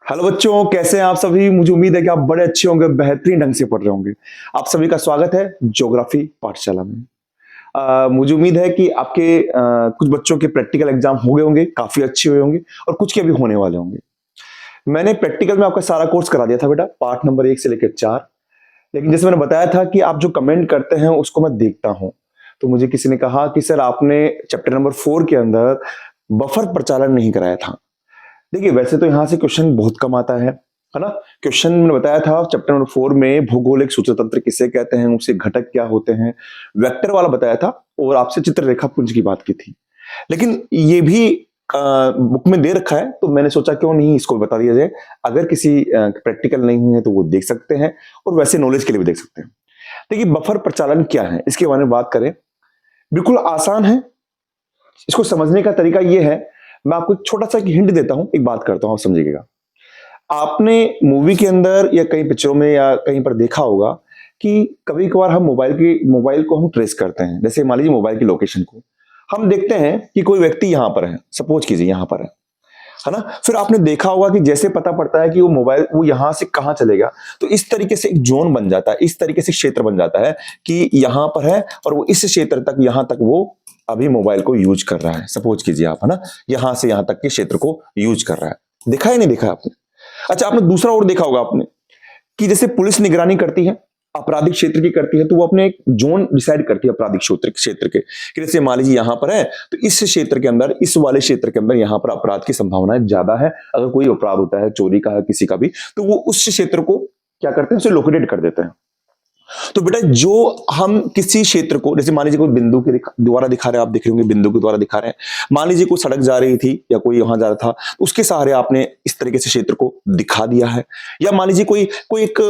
Hello बच्चों, कैसे हैं आप सभी। मुझे उम्मीद है कि आप बड़े अच्छे होंगे, बेहतरीन ढंग से पढ़ रहे होंगे। आप सभी का स्वागत है ज्योग्राफी पाठशाला में। मुझे उम्मीद है कि आपके कुछ बच्चों के प्रैक्टिकल एग्जाम हो गए होंगे, काफी अच्छे हुए होंगे और कुछ के अभी होने वाले होंगे। मैंने प्रैक्टिकल में आपका सारा कोर्स करा दिया था बेटा, पार्ट नंबर 1 से लेकर 4। लेकिन जैसे मैंने बताया था कि आप जो कमेंट करते हैं उसको मैं देखता हूं। तो मुझे किसी ने कहा कि सर आपने चैप्टर नंबर 4 के अंदर बफर प्रचालन नहीं कराया था। देखिए, वैसे तो यहाँ से क्वेश्चन बहुत कम आता है ना। क्वेश्चन मैंने बताया था चैप्टर नंबर 4 में भूगोलिक सूचना तंत्र किसे कहते हैं, उसके घटक क्या होते हैं, वेक्टर वाला बताया था और आपसे चित्ररेखा पुंज की बात की थी। लेकिन ये भी बुक में दे रखा है, तो मैंने सोचा क्यों नहीं इसको बता दिया जाए। अगर किसी प्रैक्टिकल नहीं हुए तो वो देख सकते हैं और वैसे नॉलेज के लिए भी देख सकते हैं। देखिए, बफर प्रचालन क्या है इसके बारे में बात करें, बिल्कुल आसान है। इसको समझने का तरीका ये है, मैं आपको एक छोटा सा हिंट देता हूं, एक बात करता हूं, आप समझिएगा। आपने मूवी के अंदर या कई पिक्चरों में या कहीं पर देखा होगा कि कभी कभार हम मोबाइल को हम ट्रेस करते हैं। जैसे मान लीजिए मोबाइल की लोकेशन को हम देखते हैं कि कोई व्यक्ति यहां पर है, सपोज कीजिए यहां पर है ना। फिर आपने देखा होगा कि जैसे पता पड़ता है कि वो यहां से कहां चलेगा, तो इस तरीके से एक जोन बन जाता है, इस तरीके से क्षेत्र बन जाता है कि यहां पर है और वो इस क्षेत्र तक, यहां तक वो अभी मोबाइल को यूज कर रहा है। सपोज कीजिए आप, है ना, यहां से यहां तक के क्षेत्र को यूज कर रहा है। देखा या नहीं देखा आपने? अच्छा, आपने दूसरा और देखा होगा आपने कि जैसे पुलिस निगरानी करती है, आपराधिक क्षेत्र की करती है, तो वो अपने एक जोन डिसाइड करती है आपराधिक क्षेत्र के कि जैसे मान लीजिए यहां पर है तो इस क्षेत्र के अंदर, इस वाले क्षेत्र के अंदर यहां पर अपराध की संभावना ज्यादा है। अगर कोई अपराध होता है, चोरी का है, किसी का भी, तो वो उस क्षेत्र को क्या करते हैं, उसे लोकेटेड कर देते हैं। तो बेटा, जो हम किसी क्षेत्र को, जैसे मान लीजिए कोई बिंदु के द्वारा दिखा रहे हैं, आप देख रहे होंगे बिंदु के द्वारा दिखा रहे हैं। मान लीजिए कोई सड़क जा रही थी या कोई वहां जा रहा था, उसके सहारे आपने इस तरीके से क्षेत्र को दिखा दिया है। या मान लीजिए कोई कोई एक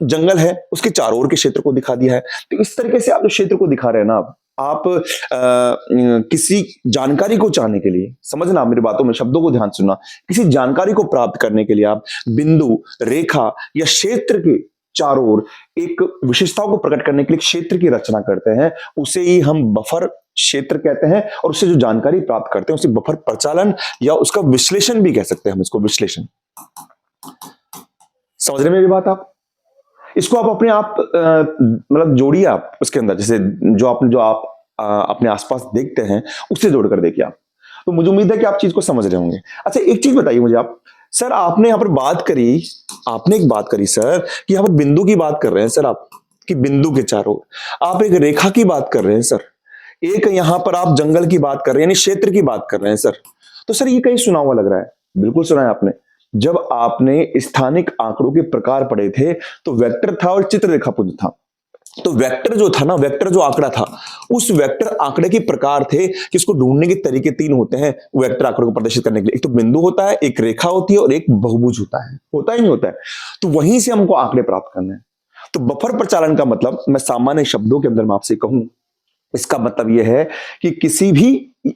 जंगल है, उसके चारों ओर के क्षेत्र को दिखा दिया है। तो इस तरीके से आप जो क्षेत्र को दिखा रहे हैं ना, आप किसी जानकारी को चाहने के लिए, समझना मेरी बातों में, शब्दों को ध्यान सुनना, किसी जानकारी को प्राप्त करने के लिए आप बिंदु, रेखा या क्षेत्र के चारों ओर एक विशेषताओं को प्रकट करने के लिए क्षेत्र की रचना करते हैं। उसे ही हम बफर क्षेत्र कहते हैं और उससे जो जानकारी प्राप्त करते हैं उसे बफर प्रचालन या उसका विश्लेषण भी कह सकते हैं हम इसको, विश्लेषण। समझ रहे मेरी बात आप? इसको आप अपने आप मतलब जोड़िए आप उसके अंदर, जैसे जो आप अपने आसपास देखते हैं उससे जोड़कर देखिए आप। तो मुझे उम्मीद है कि आप चीज को समझ रहे होंगे। अच्छा, एक चीज बताइए मुझे आप, सर आपने यहां पर बात करी, आपने एक बात करी सर कि यहां पर बिंदु की बात कर रहे हैं सर आप, कि बिंदु के चारों आप एक रेखा की बात कर रहे हैं सर, एक यहां पर आप जंगल की बात कर रहे हैं, यानी क्षेत्र की बात कर रहे हैं सर। तो सर ये कहीं सुना हुआ लग रहा है। बिल्कुल सुना है आपने। जब आपने स्थानिक आंकड़ों के प्रकार पढ़े थे तो वेक्टर था और चित्ररेखापुंज था। तो वेक्टर जो था ना, वेक्टर जो आंकड़ा था, उस वेक्टर आंकड़े के प्रकार थे कि उसको ढूंढने के तरीके 3 होते हैं वेक्टर आंकड़े को प्रदर्शित करने के लिए। एक तो बिंदु होता है, एक रेखा होती है और एक बहुभुज होता ही नहीं होता है। तो वहीं से हमको आंकड़े प्राप्त करने हैं। तो बफर प्रचालन का मतलब, मैं सामान्य शब्दों के अंदर मैं आपसे कहूं, इसका मतलब यह है कि किसी भी,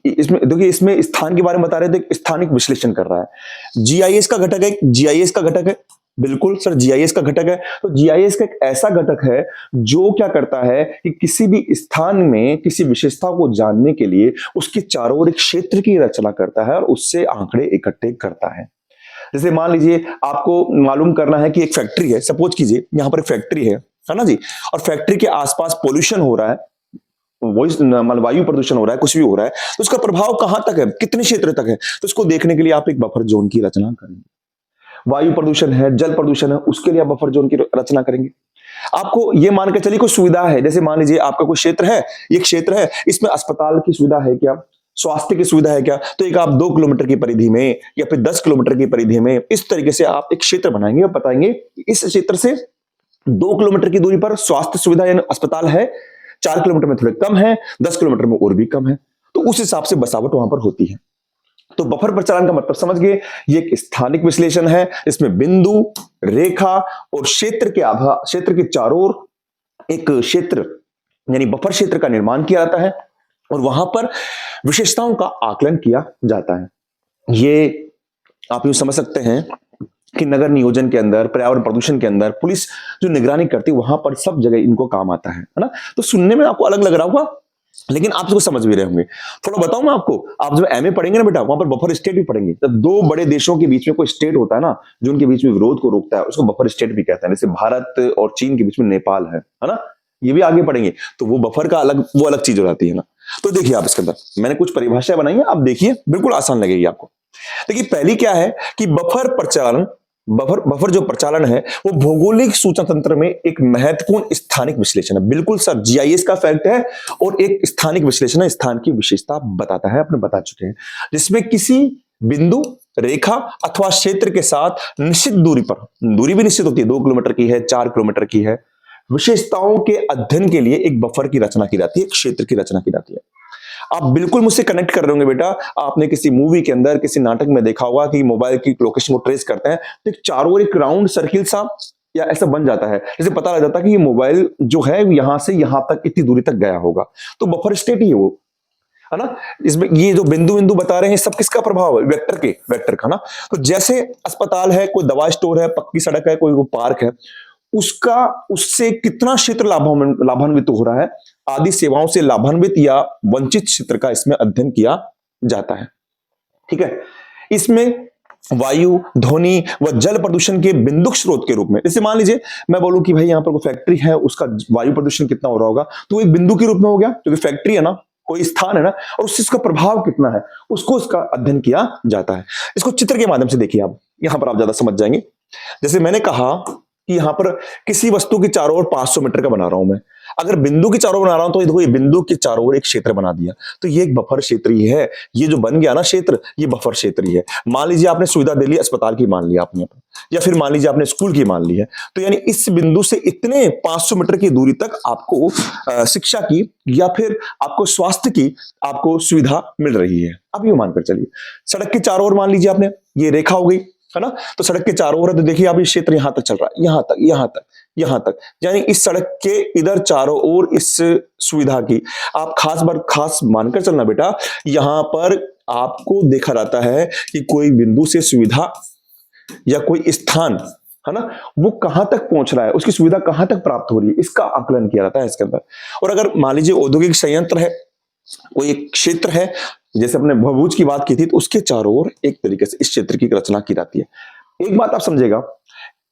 इसमें देखिए, इसमें स्थान के बारे में बता रहे थे, स्थानिक विश्लेषण कर रहा है। जीआईएस का घटक है, जीआईएस का घटक है, बिल्कुल सर, जीआईएस का घटक है। तो जीआईएस का एक ऐसा घटक है जो क्या करता है कि किसी भी स्थान में किसी विशेषता को जानने के लिए उसके चारों ओर एक क्षेत्र की रचना करता है और उससे आंकड़े इकट्ठे करता है। जैसे मान लीजिए आपको मालूम करना है कि एक फैक्ट्री है, सपोज कीजिए यहां पर एक फैक्ट्री है ना जी, और फैक्ट्री के आसपास पोल्यूशन हो रहा है, मतलब वायु प्रदूषण हो रहा है, कुछ भी हो रहा है, तो उसका प्रभाव कहां तक है, कितने क्षेत्र तक है, तो उसको देखने के लिए आप एक बफर जोन की रचना करेंगे। वायु प्रदूषण है, जल प्रदूषण है, उसके लिए आप बफर जोन की रचना करेंगे। आपको ये मान के चलिए कोई सुविधा है, जैसे मान लीजिए आपका कोई क्षेत्र है, ये क्षेत्र है, इसमें अस्पताल की सुविधा है क्या, स्वास्थ्य की सुविधा है क्या, तो एक आप 2 किलोमीटर की परिधि में या फिर 10 किलोमीटर की परिधि में इस तरीके से आप एक क्षेत्र बनाएंगे और बताएंगे इस क्षेत्र से 2 किलोमीटर की दूरी पर स्वास्थ्य सुविधा यानी अस्पताल है, 4 किलोमीटर में थोड़े कम है, 10 किलोमीटर में और भी कम है। तो उस हिसाब से बसावट वहां पर होती है। तो बफर प्रचालन का मतलब समझ गए, ये एक स्थानिक विश्लेषण है। इसमें बिंदु, रेखा और क्षेत्र के चारों ओर एक क्षेत्र यानी बफर क्षेत्र का निर्माण किया जाता है और वहां पर विशेषताओं का आकलन किया जाता है। ये आप यूं समझ सकते हैं कि नगर नियोजन के अंदर, पर्यावरण प्रदूषण के अंदर पुलिस जो निगरानी करती है, वहां पर सब जगह इनको काम आता है ना। तो सुनने में आपको अलग लग रहा होगा, लेकिन आप इसको समझ भी रहे होंगे। थोड़ा बताऊं मैं आपको, आप जब एमए पढ़ेंगे ना बेटा, वहां पर बफर स्टेट भी पढ़ेंगे। जब दो बड़े देशों के बीच में कोई स्टेट होता है ना, जो उनके बीच में विरोध को रोकता है, उसको बफर स्टेट भी कहते हैं। जैसे भारत और चीन के बीच में नेपाल है ना, ये भी आगे पढ़ेंगे। तो वो बफर का अलग, वो अलग चीज हो जाती है ना। तो देखिए आप इसके अंदर मैंने कुछ परिभाषाएं बनाई है, आप देखिए, बिल्कुल आसान लगेगी आपको। देखिए पहली क्या है कि बफर जो प्रचालन है वो भौगोलिक सूचना तंत्र में एक महत्वपूर्ण स्थानिक विश्लेषण है। बिल्कुल सर, जीआईएस का फैक्ट है, और एक स्थानिक विश्लेषण है, स्थान की विशेषता बताता है, अपने बता चुके हैं, जिसमें किसी बिंदु, रेखा अथवा क्षेत्र के साथ निश्चित दूरी पर, दूरी भी निश्चित होती है, 2 किलोमीटर की है, 4 किलोमीटर की है, विशेषताओं के अध्ययन के लिए एक बफर की रचना की जाती है, एक क्षेत्र की रचना की जाती है। आप बिल्कुल मुझसे कनेक्ट कर रहे होंगे बेटा, आपने किसी मूवी के अंदर, किसी नाटक में देखा होगा कि मोबाइल की लोकेशन को ट्रेस करते हैं, तो एक चारों ओर एक राउंड सर्किल सा या ऐसा बन जाता है, जैसे पता लग जाता है कि ये मोबाइल जो है यहां से यहां तक इतनी दूरी तक गया होगा। तो बफर स्टेट ही है वो, है ना। इसमें ये जो बिंदु बिंदु बता रहे हैं, सब किसका प्रभाव है? वेक्टर का ना। तो जैसे अस्पताल है, कोई दवा स्टोर है, पक्की सड़क है, कोई पार्क है, उसका उससे कितना क्षेत्र लाभान्वित हो रहा है, आदि सेवाओं से लाभान्वित या वंचित क्षेत्र का इसमें अध्ययन किया जाता है। ठीक है। इसमें वायु, ध्वनि व जल प्रदूषण के बिंदुक स्रोत के रूप में, जैसे मान लीजिए मैं बोलूं कि भाई यहां पर कोई फैक्ट्री है, उसका वायु प्रदूषण कितना हो रहा होगा, तो एक बिंदु के रूप में हो गया, क्योंकि फैक्ट्री है ना, कोई स्थान है ना, और उससे इसका प्रभाव कितना है, उसको इसका अध्ययन किया जाता है। इसको चित्र के माध्यम से देखिए आप, यहां पर आप ज्यादा समझ जाएंगे। जैसे मैंने कहा कि यहां पर किसी वस्तु के चारों ओर 500 मीटर का बना रहा हूं मैं, अगर बिंदु के चारों ओर बना रहा हूं, तो देखो ये बिंदु के चारों ओर एक क्षेत्र बना दिया, तो ये एक बफर क्षेत्र ही है। ये जो बन गया ना क्षेत्र, ये बफर क्षेत्र ही है। मान लीजिए आपने सुविधा दे ली अस्पताल की, मान लिया आपने, या फिर मान लीजिए आपने स्कूल की मान ली है, तो यानी इस बिंदु से इतने 500 मीटर की दूरी तक आपको शिक्षा की या फिर आपको स्वास्थ्य की आपको सुविधा मिल रही है। अब ये मानकर चलिए, सड़क के चारों ओर मान लीजिए आपने, ये रेखा हो गई, है ना, तो सड़क के चारों ओर है, तो देखिए आप ये क्षेत्र यहां तक चल रहा है, यहां तक, यहां तक, यहां तक, यानी इस सड़क के इधर चारों ओर इस सुविधा की आप खास मानकर चलना बेटा। यहां पर आपको देखा जाता है कि कोई बिंदु से सुविधा या कोई स्थान, है ना, वो कहां तक पहुंच रहा है, उसकी सुविधा कहां तक प्राप्त हो रही है, इसका आकलन किया जाता है इसके अंदर। और अगर मान लीजिए औद्योगिक संयंत्र है, कोई एक क्षेत्र है, जैसे अपने बहुभुज की बात की थी, तो उसके चारों ओर एक तरीके से इस क्षेत्र की रचना की जाती है। एक बात आप समझेगा,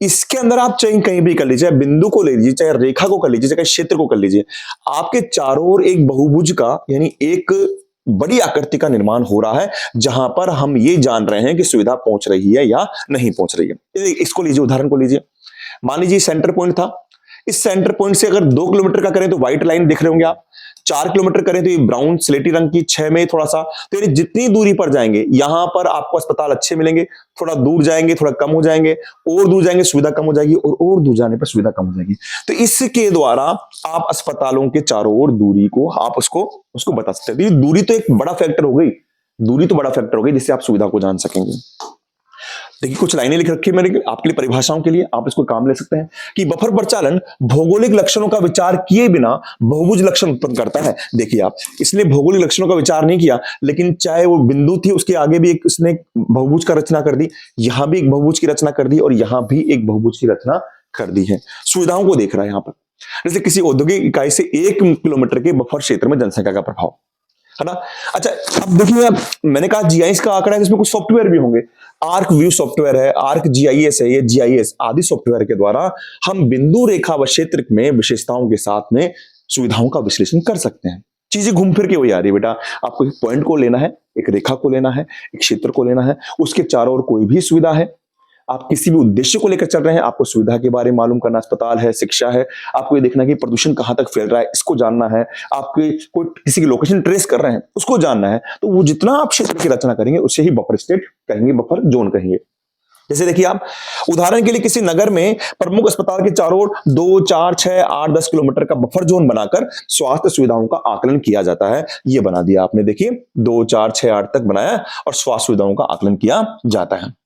इसके अंदर आप चाहे कहीं भी कर लीजिए, बिंदु को ले लीजिए, चाहे रेखा को कर लीजिए, चाहे क्षेत्र को कर लीजिए, आपके चारों ओर एक बहुभुज का, यानी एक बड़ी आकृति का निर्माण हो रहा है, जहां पर हम ये जान रहे हैं कि सुविधा पहुंच रही है या नहीं पहुंच रही है। इसको लीजिए, उदाहरण को लीजिए, मान लीजिए सेंटर पॉइंट था, इस सेंटर पॉइंट से अगर 2 किलोमीटर का करें तो व्हाइट लाइन देख रहे होंगे आप, 4 किलोमीटर करें तो ये ब्राउन स्लेटी रंग की, 6 में थोड़ा सा, तो यानी जितनी दूरी पर जाएंगे यहां पर आपको अस्पताल अच्छे मिलेंगे, थोड़ा दूर जाएंगे थोड़ा कम हो जाएंगे, और दूर जाएंगे सुविधा कम हो जाएगी, और दूर जाने पर सुविधा कम हो जाएगी। तो इसके द्वारा आप अस्पतालों के चारों ओर दूरी को आप उसको बता सकते हैं। दूरी तो एक बड़ा फैक्टर हो गई, दूरी तो बड़ा फैक्टर हो गई जिससे आप सुविधा को जान सकेंगे। देखिए कुछ लाइनें लिख रखी है मैंने आपके लिए परिभाषाओं के लिए, आप इसको काम ले सकते हैं कि बफर प्रचालन भौगोलिक लक्षणों का विचार किए बिना बहुभुज लक्षण उत्पन्न करता है। देखिए आप, इसने भौगोलिक लक्षणों का विचार नहीं किया, लेकिन चाहे वो बिंदु थी उसके आगे भी एक इसने बहुभुज का रचना कर दी, यहां भी एक बहुभुज की रचना कर दी, और यहां भी एक बहुभुज की रचना कर दी है। सुविधाओं को देख रहा है यहां पर, जैसे किसी औद्योगिक इकाई से 1 किलोमीटर के बफर क्षेत्र में जनसंख्या का प्रभाव, है ना। अच्छा अब देखिए, अब मैंने कहा जीआईएस का आंकड़ा है, इसमें कुछ सॉफ्टवेयर भी होंगे, आर्क व्यू सॉफ्टवेयर है, आर्क जीआईएस है, ये जीआईएस आदि सॉफ्टवेयर के द्वारा हम बिंदु, रेखा व क्षेत्र में विशेषताओं के साथ में सुविधाओं का विश्लेषण कर सकते हैं। चीजें घूम फिर के वही आ रही है बेटा, आपको एक पॉइंट को लेना है, एक रेखा को लेना है, एक क्षेत्र को लेना है, उसके चारों ओर कोई भी सुविधा है, आप किसी भी उद्देश्य को लेकर चल रहे हैं, आपको सुविधा के बारे में मालूम करना, अस्पताल है, शिक्षा है, आपको ये देखना कि प्रदूषण कहां तक फैल रहा है, इसको जानना है, आपके कोई किसी की लोकेशन ट्रेस कर रहे हैं, उसको जानना है, तो वो जितना आप क्षेत्र की रचना करेंगे उसे ही बफर स्टेट कहेंगे, बफर जोन कहेंगे। जैसे देखिए आप, उदाहरण के लिए किसी नगर में प्रमुख अस्पताल के चारों ओर 2, 4, 6, 8, 10 किलोमीटर का बफर जोन बनाकर स्वास्थ्य सुविधाओं का आकलन किया जाता है। ये बना दिया आपने, देखिए 2, 4, 6, 8 तक बनाया और स्वास्थ्य सुविधाओं का आकलन किया जाता है।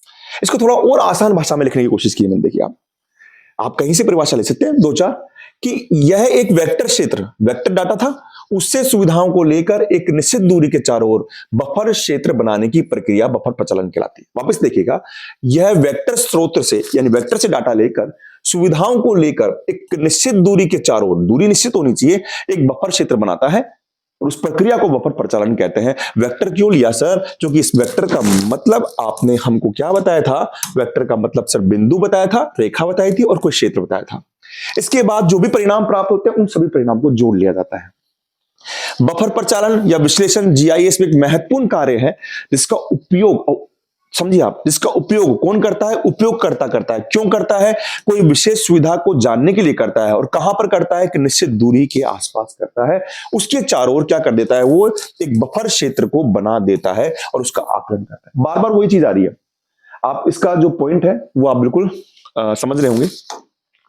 इसको थोड़ा और आसान भाषा में लिखने की कोशिश की मैंने, देखिए आप कहीं से परिभाषा ले सकते हैं 2-4 कि यह एक वेक्टर क्षेत्र, वेक्टर डाटा था, उससे सुविधाओं को लेकर एक निश्चित दूरी के चारों ओर बफर क्षेत्र बनाने की प्रक्रिया बफर प्रचलन कहलाती है। वापस देखिएगा, यह वेक्टर स्रोत से यानी वेक्टर से डाटा लेकर सुविधाओं को लेकर एक निश्चित दूरी के चारों ओर, दूरी निश्चित होनी चाहिए, एक बफर क्षेत्र बनाता है, और उस प्रक्रिया को बफर प्रचालन कहते हैं। वेक्टर क्यों लिया सर? क्योंकि इस वेक्टर का मतलब आपने हमको क्या बताया था? वेक्टर का मतलब सर बिंदु बताया था, रेखा बताई थी और कोई क्षेत्र बताया था। इसके बाद जो भी परिणाम प्राप्त होते हैं उन सभी परिणाम को जोड़ लिया जाता है। बफर प्रचालन या विश्लेषण जीआईएस में एक महत्वपूर्ण कार्य है जिसका उपयोग, समझिए आप, जिसका उपयोग कौन करता है? उपयोगकर्ता करता है। क्यों करता है? कोई विशेष सुविधा को जानने के लिए करता है। और कहां पर करता है? कि निश्चित दूरी के आसपास करता है। उसके चारों ओर क्या कर देता है? वो एक बफर क्षेत्र को बना देता है और उसका आकलन करता है। बार बार वही चीज आ रही है। आप इसका जो पॉइंट है वो आप बिल्कुल समझ रहे होंगे।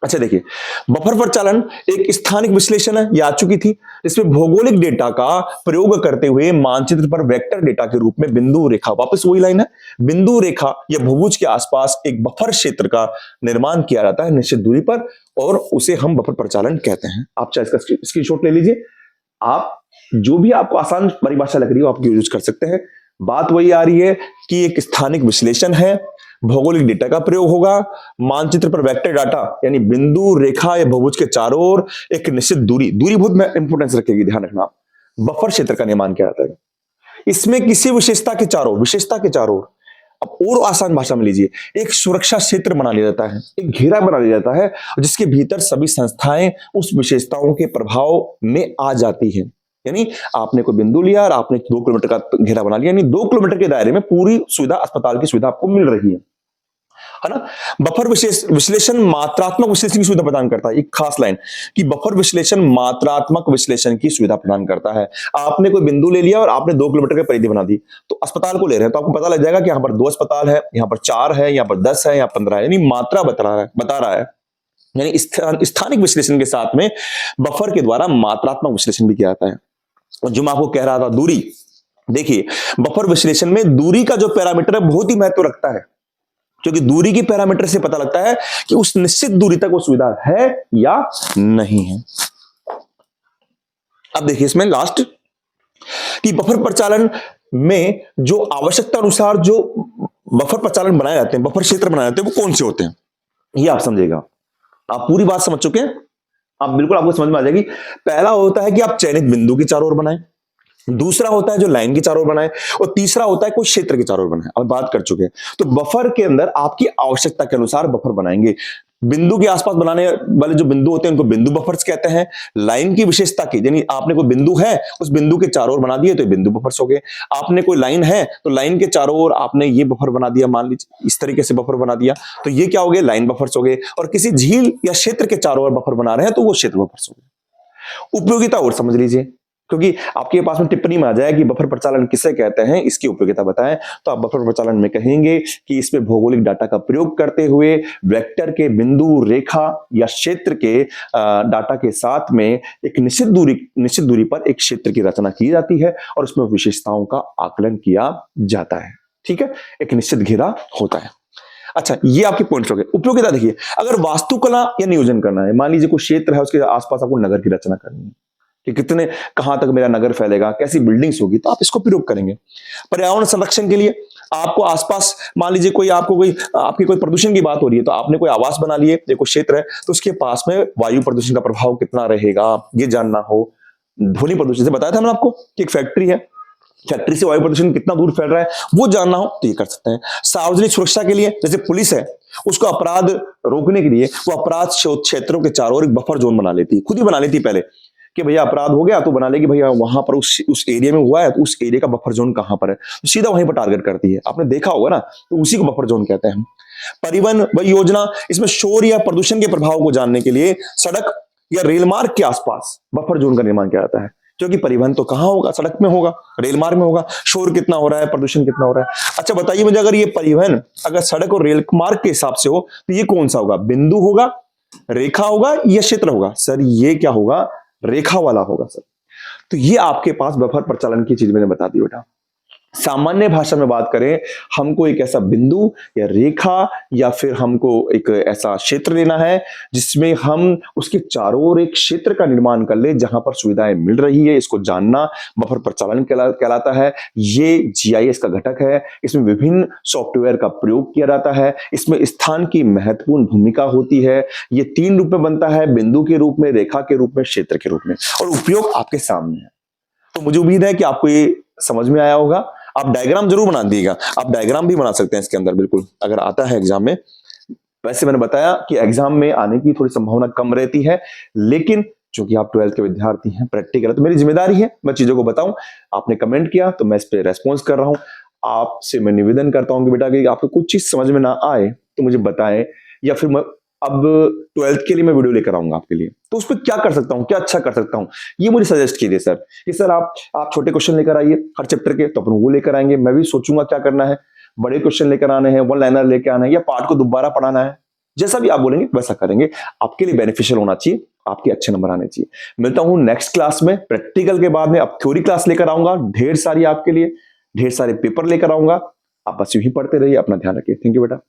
अच्छा देखिए, बफर प्रचालन एक स्थानिक विश्लेषण है, ये आ चुकी थी, इसमें भौगोलिक डेटा का प्रयोग करते हुए मानचित्र पर वेक्टर डेटा के रूप में बिंदु रेखा, वापस वही लाइन है, बिंदु रेखा या बहुभुज के आसपास एक बफर क्षेत्र का निर्माण किया जाता है निश्चित दूरी पर, और उसे हम बफर प्रचालन कहते हैं। आप चाहे इसका स्क्रीनशॉट ले लीजिए। आप जो भी आपको आसान परिभाषा लग रही हो आप यूज कर सकते हैं। बात वही आ रही है कि एक स्थानिक विश्लेषण है, भौगोलिक डेटा का प्रयोग होगा, मानचित्र पर वेक्टर डाटा यानी बिंदु रेखा या बहुभुज के चारों ओर एक निश्चित दूरी बहुत इंपोर्टेंस रखेगी, ध्यान रखना, बफर क्षेत्र का निर्माण किया जाता है। इसमें किसी विशेषता के चारों ओर, अब और आसान भाषा में लीजिए, एक सुरक्षा क्षेत्र बना लिया जाता है, एक घेरा बना लिया जाता है जिसके भीतर सभी संस्थाएं उस विशेषताओं के प्रभाव में आ जाती है। यानी आपने कोई बिंदु लिया और आपने 2 किलोमीटर का घेरा बना लिया, यानी 2 किलोमीटर के दायरे में पूरी सुविधा, अस्पताल की सुविधा आपको मिल रही है ना। बफर विश्लेषण मात्रात्मक विश्लेषण की सुविधा प्रदान करता है। एक खास लाइन कि बफर विश्लेषण मात्रात्मक विश्लेषण की सुविधा प्रदान करता है। आपने कोई बिंदु ले लिया और आपने 2 किलोमीटर की परिधि बना दी, तो अस्पताल को ले रहे हैं तो आपको पता लग जाएगा कि यहां पर 2 अस्पताल है, यहां पर 4 है, यहां पर 10 है, यहां 15 है, यानी मात्रा बता रहा है। यानी स्थानिक विश्लेषण के साथ में बफर के द्वारा मात्रात्मक विश्लेषण भी किया जाता है। और जो मैं आपको कह रहा था, दूरी, देखिए बफर विश्लेषण में दूरी का जो पैरामीटर है बहुत ही महत्व रखता है, क्योंकि दूरी के पैरामीटर से पता लगता है कि उस निश्चित दूरी तक वो सुविधा है या नहीं है। अब देखिए इसमें लास्ट कि बफर प्रचालन में जो आवश्यकता अनुसार जो बफर प्रचालन बनाए जाते हैं, बफर क्षेत्र बनाए जाते हैं, वो कौन से होते हैं, ये आप समझिएगा। आप पूरी बात समझ चुके हैं, आप बिल्कुल, आपको समझ में आ जाएगी। पहला होता है कि आप चयनित बिंदु के चारों ओर बनाएं, दूसरा होता है जो लाइन के चारों ओर बनाए, और तीसरा होता है कोई क्षेत्र के चारों ओर बनाए। अब बात कर चुके हैं, तो बफर के अंदर आपकी आवश्यकता के अनुसार बफर बनाएंगे। बिंदु के आसपास बनाने वाले जो बिंदु होते हैं उनको बिंदु बफर्स कहते हैं। लाइन की विशेषता की, यानी आपने कोई बिंदु है, उस बिंदु के चारों ओर बना दिए तो बिंदु बफर्स हो गए। आपने कोई लाइन है तो लाइन के चारों ओर आपने ये बफर बना दिया, मान लीजिए इस तरीके से बफर बना दिया, तो ये क्या हो गए? लाइन बफर्स हो गए। और किसी झील या क्षेत्र के चारों ओर बफर बना रहे हैं तो वो क्षेत्र बफर्स हो गए। उपयोगिता और समझ लीजिए, क्योंकि आपके पास में टिप्पणी में आ जाए कि बफर प्रचालन किसे कहते हैं, इसकी उपयोगिता बताएं, तो आप बफर प्रचालन में कहेंगे कि इसमें भौगोलिक डाटा का प्रयोग करते हुए वेक्टर के बिंदु, रेखा या क्षेत्र के डाटा के साथ में एक निश्चित दूरी पर एक क्षेत्र की रचना की जाती है और उसमें विशेषताओं का आकलन किया जाता है। ठीक है, एक निश्चित घेरा होता है। अच्छा, ये आपके पॉइंट्स हो गए। उपयोगिता देखिए, अगर वास्तुकला या नियोजन करना है, मान लीजिए कोई क्षेत्र है, उसके आसपास आपको नगर की रचना करनी है कि कितने, कहां तक मेरा नगर फैलेगा, कैसी बिल्डिंग्स होगी, तो आप इसको प्रयोग करेंगे। पर्यावरण संरक्षण के लिए आपको आसपास, मान लीजिए कोई आपकी कोई प्रदूषण की बात हो रही है, तो आपने कोई आवास बना लिए, कोई क्षेत्र है, तो उसके पास में वायु प्रदूषण का प्रभाव कितना रहेगा ये जानना हो। ध्वनि प्रदूषण से बताया था मैंने आपको कि एक फैक्ट्री है, फैक्ट्री से वायु प्रदूषण कितना दूर फैल रहा है वो जानना हो तो ये कर सकते हैं। सार्वजनिक सुरक्षा के लिए, जैसे पुलिस है, उसको अपराध रोकने के लिए वो अपराध क्षेत्रों के चारों ओर एक बफर जोन बना लेती है, खुद ही बना लेती है पहले कि भैया अपराध हो गया तो बना लेगी भैया वहां पर उस एरिया में हुआ है तो उस एरिया का बफर जोन कहां पर है, तो सीधा वहीं पर टारगेट करती है। आपने देखा होगा ना, तो उसी को बफर जोन कहते हैं हम। परिवहन व योजना, इसमें शोर या प्रदूषण के प्रभाव को जानने के लिए सड़क या रेल मार्ग के आसपास बफर जोन का निर्माण किया जाता है, क्योंकि परिवहन तो कहां होगा, सड़क में होगा, रेल मार्ग में होगा, शोर कितना हो रहा है, प्रदूषण कितना हो रहा है। अच्छा बताइए मुझे, अगर ये परिवहन अगर सड़क और रेल मार्ग के हिसाब से हो तो ये कौन सा होगा, बिंदु होगा, रेखा होगा या क्षेत्र होगा? सर ये क्या होगा, रेखा वाला होगा सर। तो ये आपके पास बफर प्रचालन की चीज मैंने बता दी बेटा। सामान्य भाषा में बात करें, हमको एक ऐसा बिंदु या रेखा या फिर हमको एक ऐसा क्षेत्र लेना है जिसमें हम उसके चारों ओर एक क्षेत्र का निर्माण कर ले जहां पर सुविधाएं मिल रही है, इसको जानना बफर प्रचालन कहलाता है। ये जीआईएस का घटक है, इसमें विभिन्न सॉफ्टवेयर का प्रयोग किया जाता है, इसमें स्थान की महत्वपूर्ण भूमिका होती है। ये 3 रूप में बनता है, बिंदु के रूप में, रेखा के रूप में, क्षेत्र के रूप में, और उपयोग आपके सामने है। तो मुझे उम्मीद है कि आपको ये समझ में आया होगा। आप डायग्राम जरूर बना दीजिएगा, आप डायग्राम भी बना सकते हैं इसके अंदर, बिल्कुल अगर आता है एग्जाम में। वैसे मैंने बताया कि एग्जाम में आने की थोड़ी संभावना कम रहती है, लेकिन चूंकि आप 12th के विद्यार्थी हैं, प्रैक्टिकल है, तो मेरी जिम्मेदारी है मैं चीजों को बताऊं। आपने कमेंट किया तो मैं इस पे रेस्पॉन्स कर रहा हूं। आपसे मैं निवेदन करता हूं कि बेटा कि आपको कुछ चीज समझ में ना आए तो मुझे बताएं, या फिर मैं अब 12th के लिए मैं वीडियो लेकर आऊंगा आपके लिए, तो उस पर क्या कर सकता हूं, क्या अच्छा कर सकता हूं, ये मुझे सजेस्ट कीजिए सर। कि सर आप छोटे क्वेश्चन लेकर आइए हर चैप्टर के, तो अपन वो लेकर आएंगे। मैं भी सोचूंगा क्या करना है, बड़े क्वेश्चन लेकर आने हैं, वन लाइनर लेकर आना है, या पार्ट को दोबारा पढ़ाना है। जैसा भी आप बोलेंगे वैसा करेंगे, आपके लिए बेनिफिशियल होना चाहिए, आपके अच्छे नंबर आने चाहिए। मिलता हूं नेक्स्ट क्लास में, प्रैक्टिकल के बाद में अब थ्योरी क्लास लेकर आऊंगा, ढेर सारी आपके लिए, ढेर सारे पेपर लेकर आऊंगा। आप बस यूं ही पढ़ते रहिए, अपना ध्यान रखिए। थैंक यू बेटा।